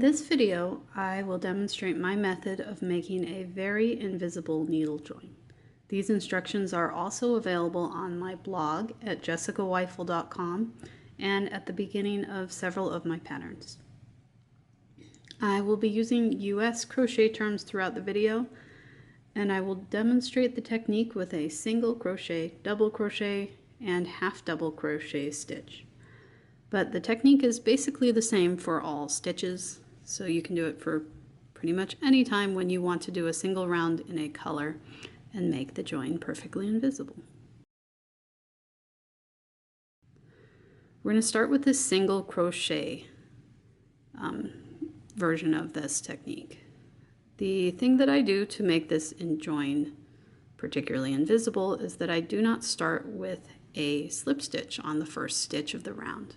this video, I will demonstrate my method of making a very invisible needle join. These instructions are also available on my blog at jessicaweifel.com and at the beginning of several of my patterns. I will be using US crochet terms throughout the video, and I will demonstrate the technique with a single crochet, double crochet, and half double crochet stitch. But the technique is basically the same for all stitches, so you can do it for pretty much any time when you want to do a single round in a color and make the join perfectly invisible. We're going to start with this single crochet version of this technique. The thing that I do to make this join particularly invisible is that I do not start with a slip stitch on the first stitch of the round.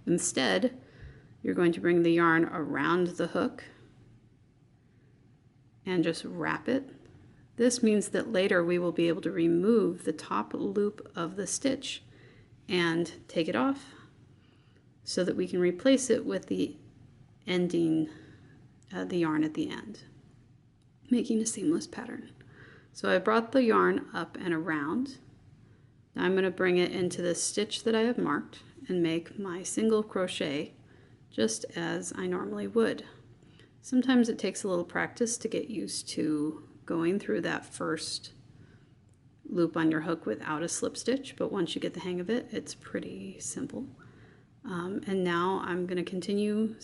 Instead, you're going to bring the yarn around the hook and just wrap it. This means that later we will be able to remove the top loop of the stitch and take it off so that we can replace it with the ending, the yarn at the end, making a seamless pattern. So I brought the yarn up and around. Now I'm going to bring it into the stitch that I have marked and make my single crochet just as I normally would. Sometimes it takes a little practice to get used to going through that first loop on your hook without a slip stitch, but once you get the hang of it, it's pretty simple. And now I'm going to continue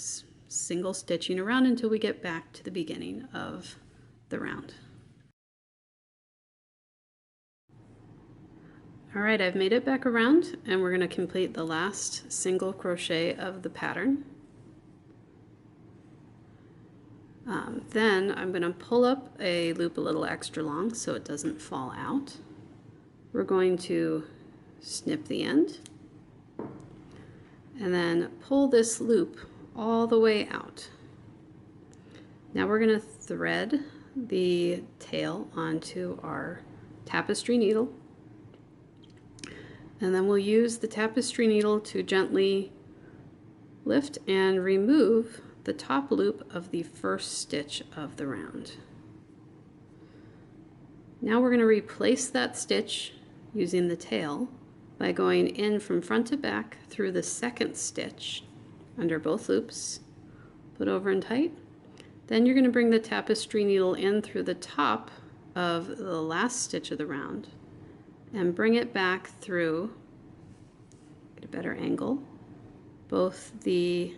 single stitching around until we get back to the beginning of the round. Alright, I've made it back around and we're going to complete the last single crochet of the pattern. Then I'm going to pull up a loop a little extra long so it doesn't fall out. We're going to snip the end and then pull this loop all the way out. Now we're going to thread the tail onto our tapestry needle. And then we'll use the tapestry needle to gently lift and remove the top loop of the first stitch of the round. Now we're going to replace that stitch using the tail by going in from front to back through the second stitch under both loops, put over and tight. Then you're going to bring the tapestry needle in through the top of the last stitch of the round and bring it back through, get a better angle, both the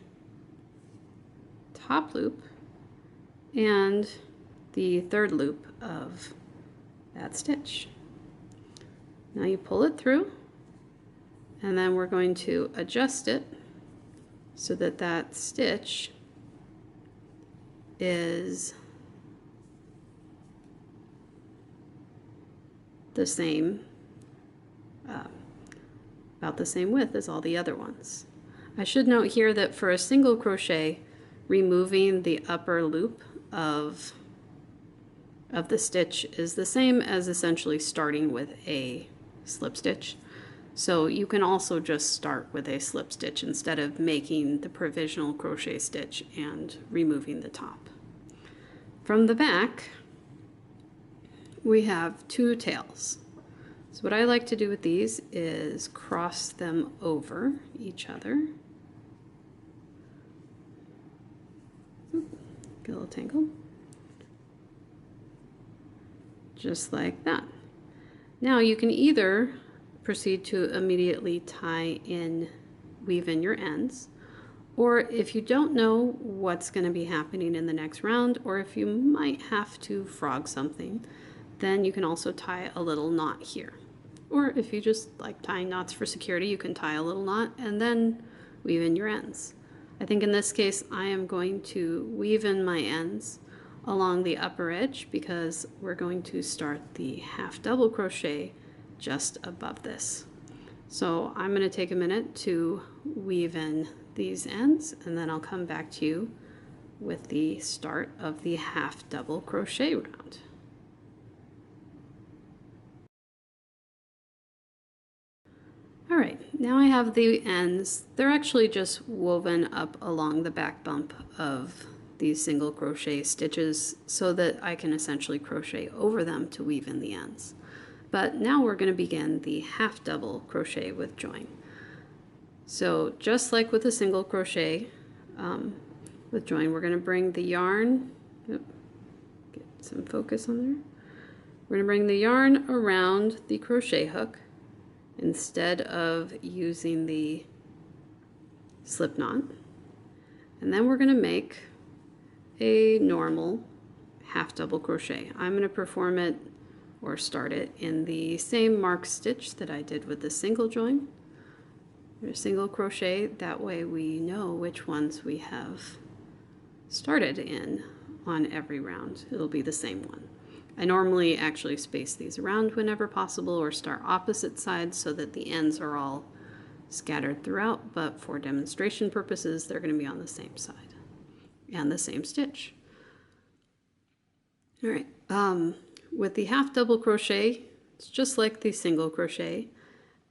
top loop and the third loop of that stitch. Now you pull it through and then we're going to adjust it so that that stitch is the same, about the same width as all the other ones. I should note here that for a single crochet, removing the upper loop of the stitch is the same as essentially starting with a slip stitch. So you can also just start with a slip stitch instead of making the provisional crochet stitch and removing the top. From the back, we have two tails. So what I like to do with these is cross them over each other. Get a little tangle. Just like that. Now you can either proceed to immediately tie in, weave in your ends, or if you don't know what's going to be happening in the next round, or if you might have to frog something, then you can also tie a little knot here. Or if you just like tying knots for security, you can tie a little knot and then weave in your ends. I think in this case I am going to weave in my ends along the upper edge because we're going to start the half double crochet just above this. So I'm going to take a minute to weave in these ends and then I'll come back to you with the start of the half double crochet round. Alright, now I have the ends. They're actually just woven up along the back bump of these single crochet stitches so that I can essentially crochet over them to weave in the ends. But now we're going to begin the half double crochet with join. So just like with a single crochet with join, we're going to bring the yarn, get some focus on there. We're going to bring the yarn around the crochet hook instead of using the slip knot. And then we're going to make a normal half double crochet. I'm going to perform it or start it in the same mark stitch that I did with the single join. A single crochet, that way we know which ones we have started in on every round. It'll be the same one. I normally actually space these around whenever possible or start opposite sides so that the ends are all scattered throughout, but for demonstration purposes they're going to be on the same side and the same stitch. All right, with the half double crochet, it's just like the single crochet.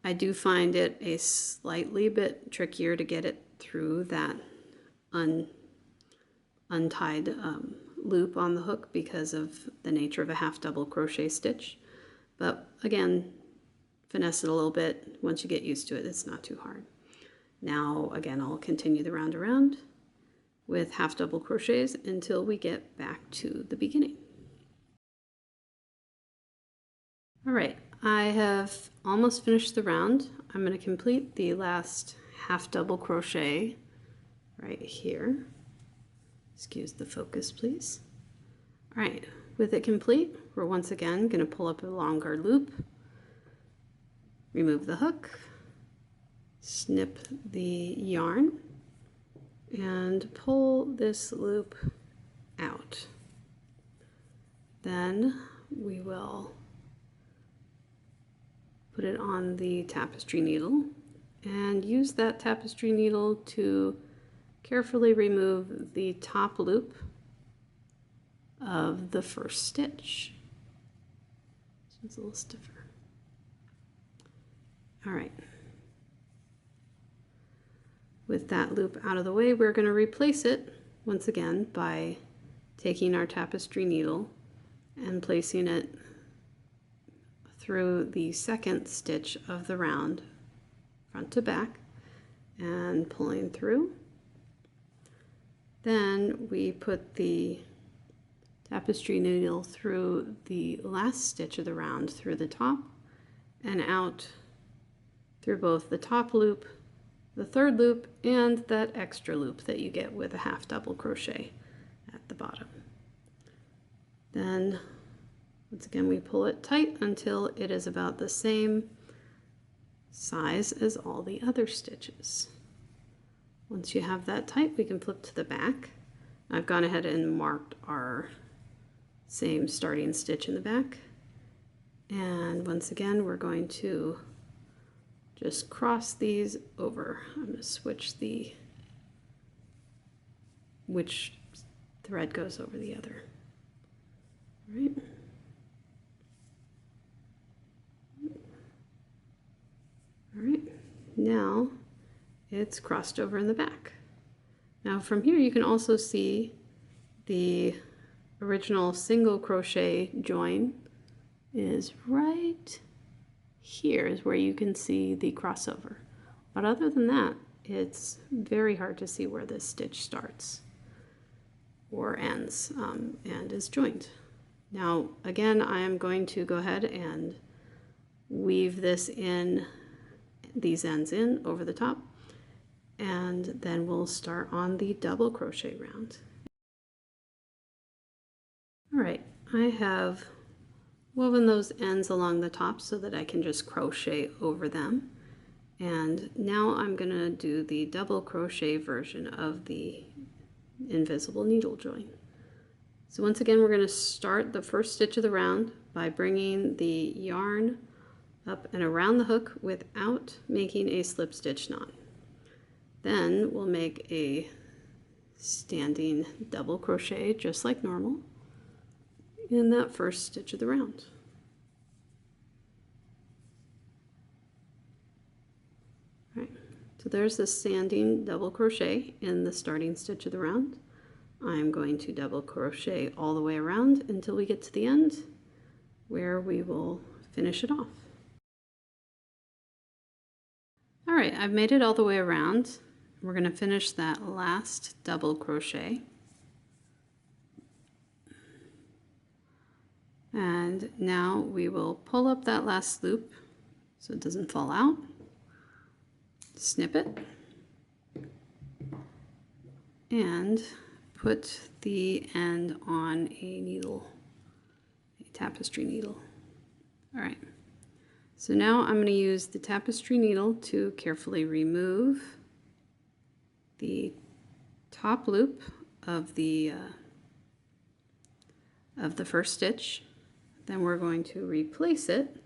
I do find it a slightly bit trickier to get it through that untied loop on the hook because of the nature of a half double crochet stitch. But again, finesse it a little bit. Once you get used to it, it's not too hard. Now again, I'll continue the round around with half double crochets until we get back to the beginning. All right, I have almost finished the round. I'm going to complete the last half double crochet right here. Excuse the focus, please. All right, with it complete, we're once again going to pull up a longer loop, remove the hook, snip the yarn, and pull this loop out. Then we will put it on the tapestry needle and use that tapestry needle to carefully remove the top loop of the first stitch. This one's a little stiffer. All right. With that loop out of the way, we're going to replace it once again by taking our tapestry needle and placing it through the second stitch of the round, front to back, and pulling through. Then we put the tapestry needle through the last stitch of the round, through the top and out through both the top loop, the third loop, and that extra loop that you get with a half double crochet at the bottom. Then once again we pull it tight until it is about the same size as all the other stitches. Once you have that tight, we can flip to the back. I've gone ahead and marked our same starting stitch in the back. And once again, we're going to just cross these over. I'm going to switch which thread goes over the other. All right. All right, now it's crossed over in the back. Now from here you can also see the original single crochet join is right here is where you can see the crossover. But other than that, it's very hard to see where this stitch starts or ends and is joined. Now again, I am going to go ahead and weave these ends in over the top, and then we'll start on the double crochet round. All right, I have woven those ends along the top so that I can just crochet over them, and now I'm going to do the double crochet version of the invisible needle join. So once again, we're going to start the first stitch of the round by bringing the yarn up and around the hook without making a slip stitch knot. Then we'll make a standing double crochet just like normal in that first stitch of the round. So there's the standing double crochet in the starting stitch of the round. I'm going to double crochet all the way around until we get to the end, where we will finish it off. All right, I've made it all the way around. We're going to finish that last double crochet. And now we will pull up that last loop so it doesn't fall out. Snip it. And put the end on a needle, a tapestry needle. All right. So now I'm going to use the tapestry needle to carefully remove the top loop of the first stitch. Then we're going to replace it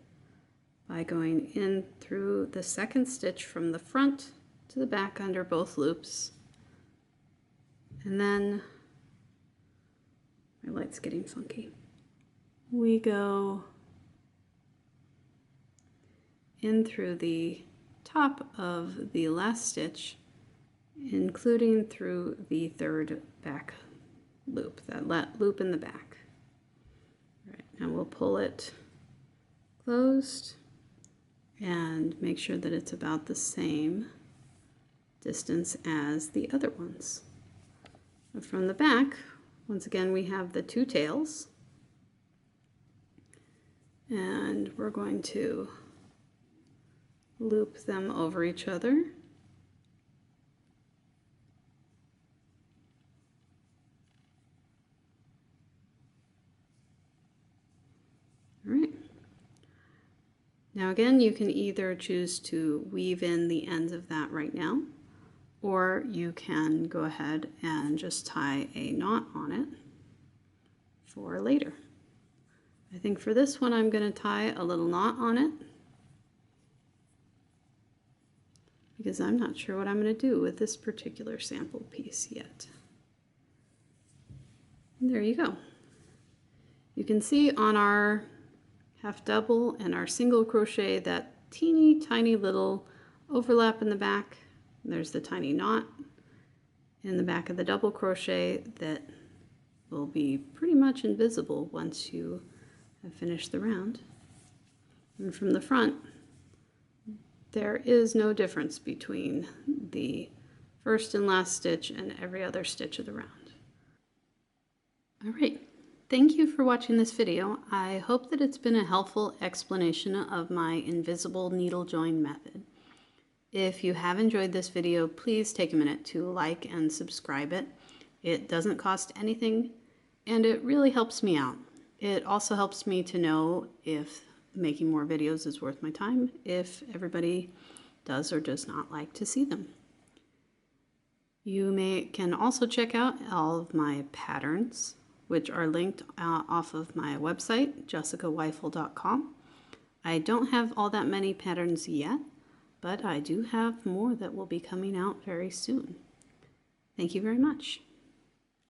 by going in through the second stitch from the front to the back under both loops. And then, my light's getting funky. We go in through the top of the last stitch, including through the third back loop, that loop in the back. All right, now we'll pull it closed and make sure that it's about the same distance as the other ones. From the back, once again, we have the two tails, and we're going to loop them over each other. All right. Now again, you can either choose to weave in the ends of that right now, or you can go ahead and just tie a knot on it for later. I think for this one I'm going to tie a little knot on it because I'm not sure what I'm going to do with this particular sample piece yet. And there you go. You can see on our half double and our single crochet that teeny tiny little overlap in the back. There's the tiny knot in the back of the double crochet that will be pretty much invisible once you have finished the round. And from the front, there is no difference between the first and last stitch and every other stitch of the round. All right, thank you for watching this video. I hope that it's been a helpful explanation of my invisible needle join method. If you have enjoyed this video, please take a minute to like and subscribe it. It doesn't cost anything, and it really helps me out. It also helps me to know if making more videos is worth my time, if everybody does or does not like to see them. You can also check out all of my patterns, which are linked off of my website, jessicaweifel.com. I don't have all that many patterns yet, but I do have more that will be coming out very soon. Thank you very much.